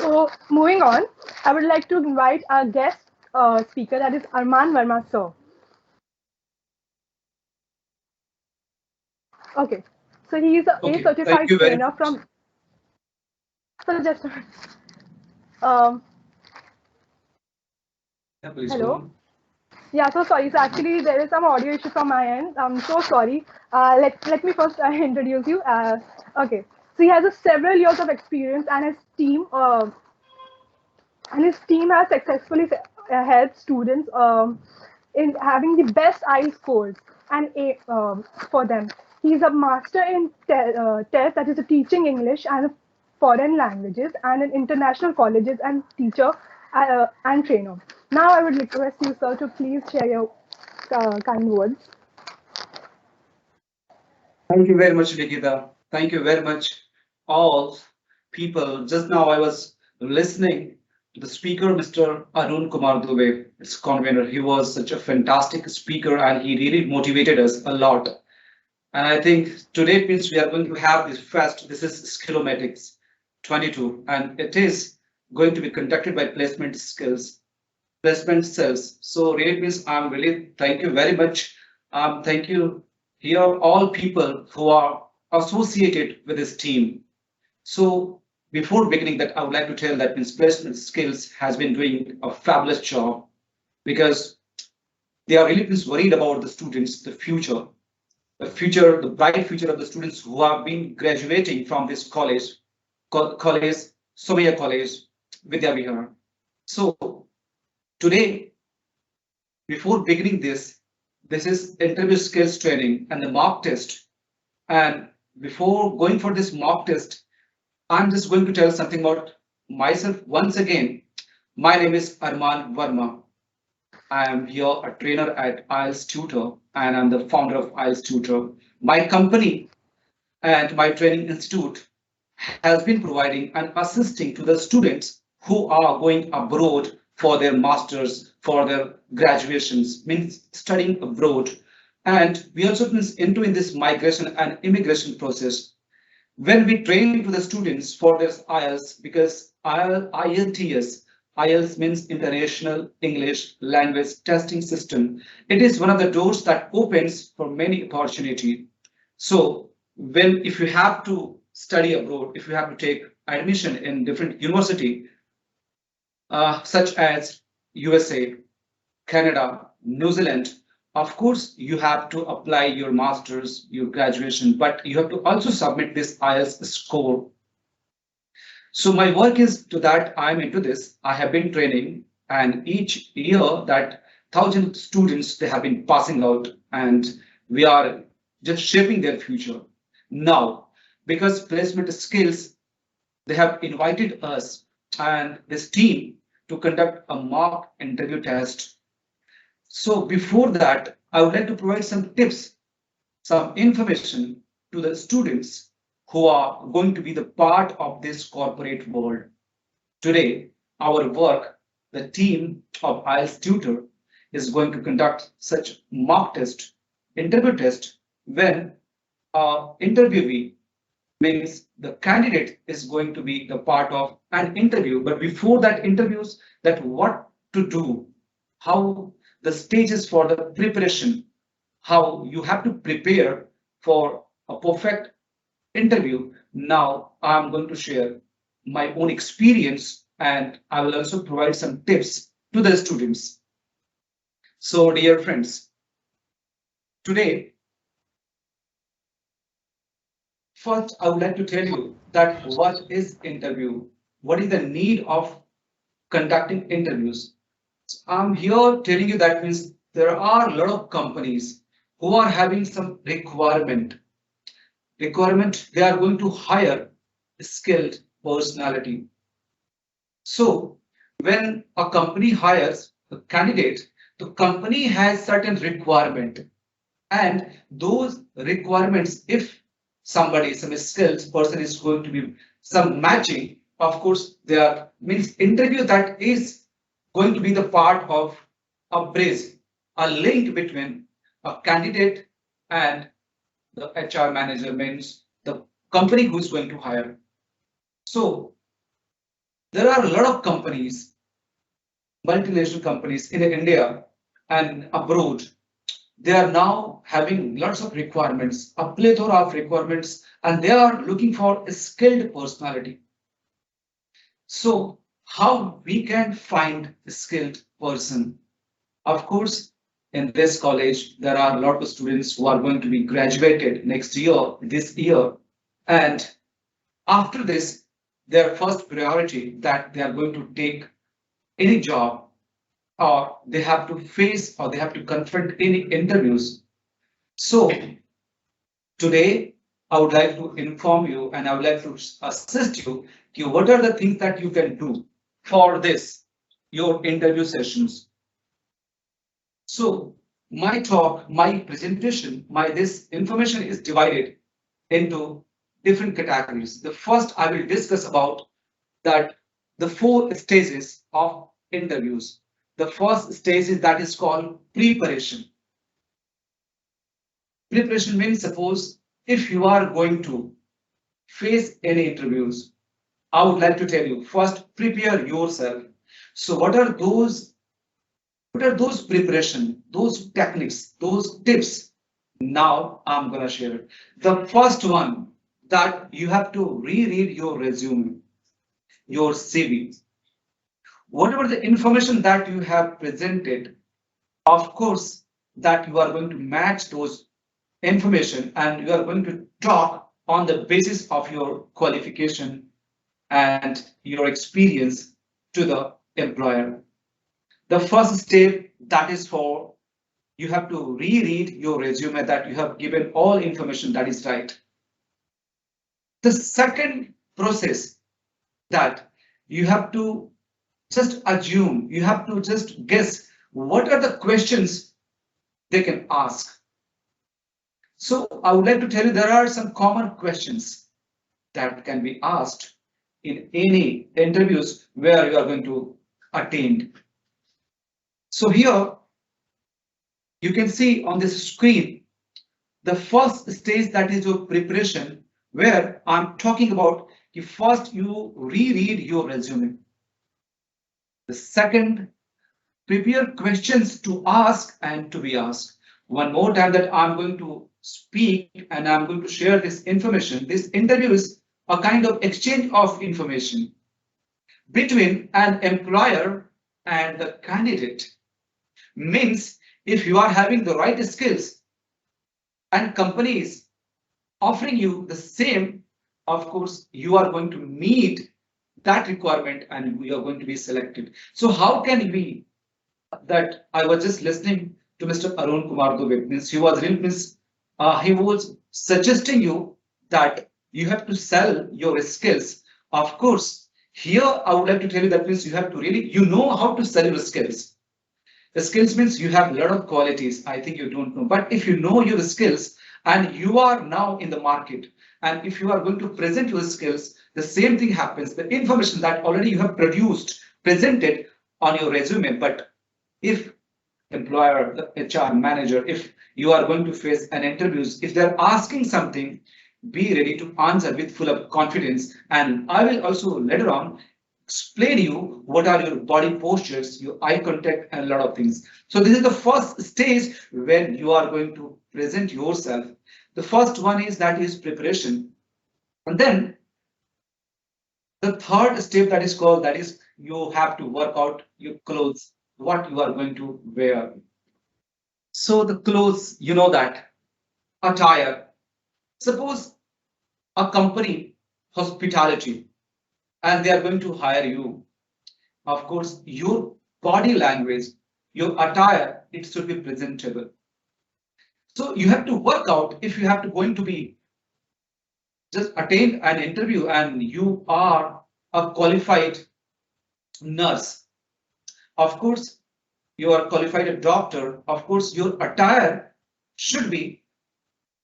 So moving on, I would like to invite our guest speaker, that is Armaan Verma, sir. Okay, so he is a Okay, thank certified you very trainer much. from. So just um, Yeah, please go hello. on. Yeah, so sorry. So actually, there is some audio issue from my end. I'm so sorry. Let me first introduce you. Okay, so he has several years of experience, and his team has successfully helped students in having the best IELTS scores for them. He's a master in TEF, that is teaching English and foreign languages, and in international colleges and teacher and trainer. Now I would request you, sir, to please share your kind words. Thank you very much, Nikita. Thank you very much, all people. Just now I was listening to the speaker, Mr. Arun Kumar Dubey, its convener. He was such a fantastic speaker and he really motivated us a lot. And I think today means we are going to have this fest. This is Skillomatics 22, and it is going to be conducted by Placement Skills, Placement Cells. So really means I'm really thank you very much. Thank you here all people who are associated with this team. So before beginning that, I would like to tell that means Placement Skills has been doing a fabulous job because they are really means worried about the students, the future, the bright future of the students who have been graduating from this college, Somaiya College, Vidya Vihar. So today, before beginning this is interview skills training and the mock test. And before going for this mock test, I'm just going to tell something about myself once again. My name is Armaan Verma. I am here a trainer at IELTS Tutor and I'm the founder of IELTS Tutor. My company and my training institute has been providing and assisting to the students who are going abroad for their masters, for their graduations, means studying abroad. And we also into in this migration and immigration process. When we train to the students for their IELTS, because IELTS means International English Language Testing System. It is one of the doors that opens for many opportunity. So when if you have to study abroad, if you have to take admission in different university, such as USA, Canada, New Zealand, of course, you have to apply your master's, your graduation, but you have to also submit this IELTS score. So my work is to that I'm into this. I have been training, and each year that 1,000 students they have been passing out, and we are just shaping their future. Now, because placement skills, they have invited us and this team to conduct a mock interview test. So before that, I would like to provide some tips, some information to the students who are going to be the part of this corporate world. Today, our work, the team of IELTS Tutor, is going to conduct such mock test, interview test, when interviewee means the candidate is going to be the part of an interview. But before that interviews, that what to do, how the stages for the preparation, how you have to prepare for a perfect interview. Now I'm going to share my own experience and I will also provide some tips to the students. So dear friends, today, first I would like to tell you that what is interview? What is the need of conducting interviews? So I'm here telling you that means there are a lot of companies who are having some requirement they are going to hire a skilled personality. So when a company hires a candidate, the company has certain requirement, and those requirements, if somebody, some skilled person is going to be some matching, of course, there means interview that is going to be the part of a bridge, a link between a candidate and the HR manager, means the company who's going to hire. So There are a lot of companies, multinational companies in India and abroad. They are now having lots of requirements, a plethora of requirements, and they are looking for a skilled personality. So, how we can find a skilled person? Of course, in this college, there are a lot of students who are going to be graduated next year, this year, and after this, their first priority that they are going to take any job, or they have to face, or they have to confront any interviews. So today, I would like to inform you and I would like to assist you. What are the things that you can do for this, your interview sessions? So my talk, my presentation, my this information is divided into different categories. The first I will discuss about that the four stages of interviews. The first stage is that is called preparation. Preparation means suppose if you are going to face any interviews, I would like to tell you first prepare yourself. So what are those preparation, those techniques, those tips? Now I'm gonna share it. The first one that you have to reread your resume, your CV. Whatever the information that you have presented, of course, that you are going to match those information and you are going to talk on the basis of your qualification and your experience to the employer. The first step that is for you have to reread your resume that you have given all information that is right. The second process that you have to just assume, you have to just guess what are the questions they can ask. So I would like to tell you there are some common questions that can be asked in any interviews where you are going to attend. So here you can see on this screen the first stage that is your preparation where I'm talking about first you reread your resume. The second, prepare questions to ask and to be asked. One more time that I'm going to speak and I'm going to share this information. This interview is a kind of exchange of information between an employer and the candidate. Means if you are having the right skills and companies offering you the same, of course, you are going to meet that requirement and we are going to be selected. So how can we that I was just listening to Mr. Arun Kumar Dubey, means he was suggesting you that you have to sell your skills. Of course, here I would like to tell you that means you have to really, you know how to sell your skills. The skills means you have a lot of qualities. I think you don't know, but if you know your skills and you are now in the market, and if you are going to present your skills, the same thing happens. The information that already you have produced, presented on your resume, but if employer, the HR manager, if you are going to face an interviews, if they're asking something, be ready to answer with full of confidence. And I will also later on explain you what are your body postures, your eye contact, and a lot of things. So this is the first stage when you are going to present yourself. The first one is that is preparation. And then the third step that is called that is you have to work out your clothes, what you are going to wear. So the clothes, you know that attire. Suppose a company, hospitality, and they are going to hire you. Of course, your body language, your attire, it should be presentable. So you have to work out if you have to going to be just attend an interview and you are a qualified nurse. Of course, you are qualified a doctor. Of course, your attire should be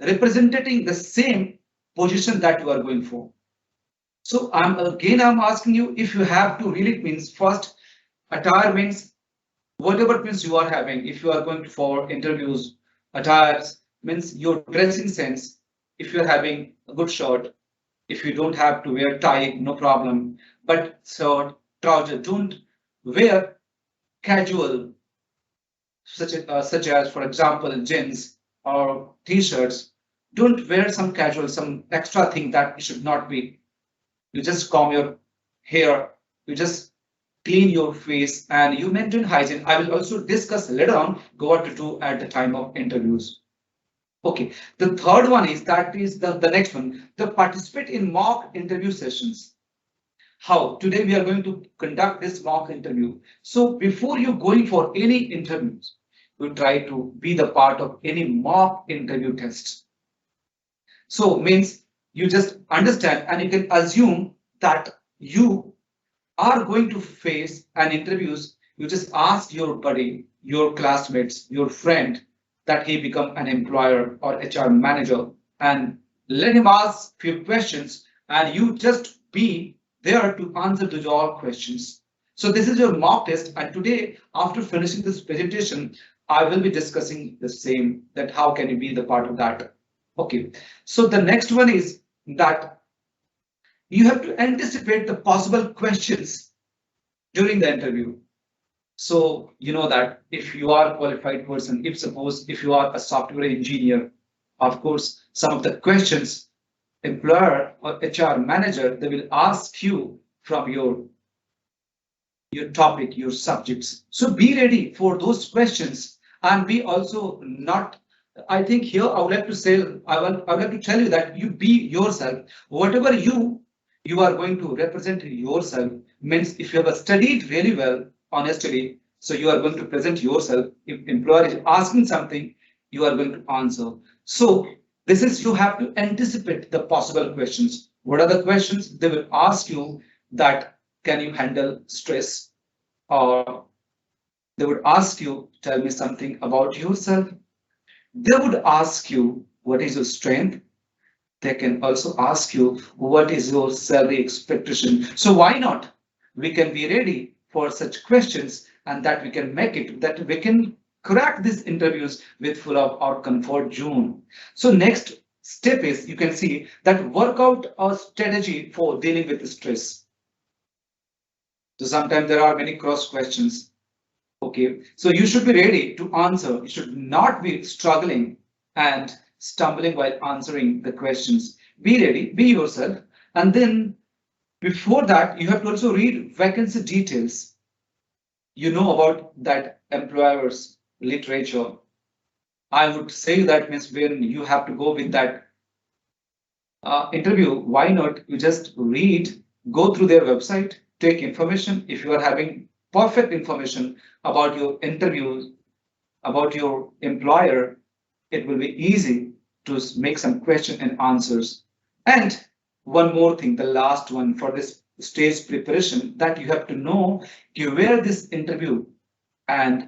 representing the same position that you are going for. So I'm asking you if you have to really means first attire means whatever means you are having. If you are going for interviews, attires means your dressing sense. If you are having a good shirt, if you don't have to wear tie, no problem. But shirt, trousers. Don't wear casual, such as, for example, jeans or t-shirts. Don't wear some casual, some extra thing that it should not be. You just comb your hair, you just clean your face, and you maintain hygiene. I will also discuss later on what to do at the time of interviews. Okay, the third one is that is the next one, the participate in mock interview sessions. How? Today we are going to conduct this mock interview. So before you going for any interviews, you try to be the part of any mock interview test. So means you just understand and you can assume that you are going to face an interviews. You just ask your buddy, your classmates, your friend that he become an employer or HR manager, and let him ask few questions and you just be there to answer those all questions. So this is your mock test, and today after finishing this presentation, I will be discussing the same, that how can you be the part of that. Okay, so the next one is that you have to anticipate the possible questions during the interview. So you know that if you are a qualified person, if suppose if you are a software engineer, of course, some of the questions employer or HR manager, they will ask you from your topic, your subjects. So be ready for those questions and be also not. I think here I would like to say, I would like to tell you that you be yourself. Whatever you are going to represent yourself means if you have studied really well honestly, so you are going to present yourself. If employer is asking something, you are going to answer. So this is you have to anticipate the possible questions. What are the questions they will ask you? That can you handle stress, or they would ask you, tell me something about yourself. They would ask you what is your strength. They can also ask you what is your salary expectation. So why not? We can be ready for such questions, and that we can make it, that we can crack these interviews with full of our comfort zone. So next step is you can see that work out a strategy for dealing with stress. So sometimes there are many cross questions. Okay, so you should be ready to answer. You should not be struggling and stumbling while answering the questions. Be ready, be yourself. And then before that, you have to also read vacancy details. You know about that employer's literature. I would say that means when you have to go with that interview, why not you just read, go through their website, take information. If you are having perfect information about your interviews, about your employer, it will be easy to make some question and answers. And one more thing, the last one for this stage preparation, that you have to know where this interview and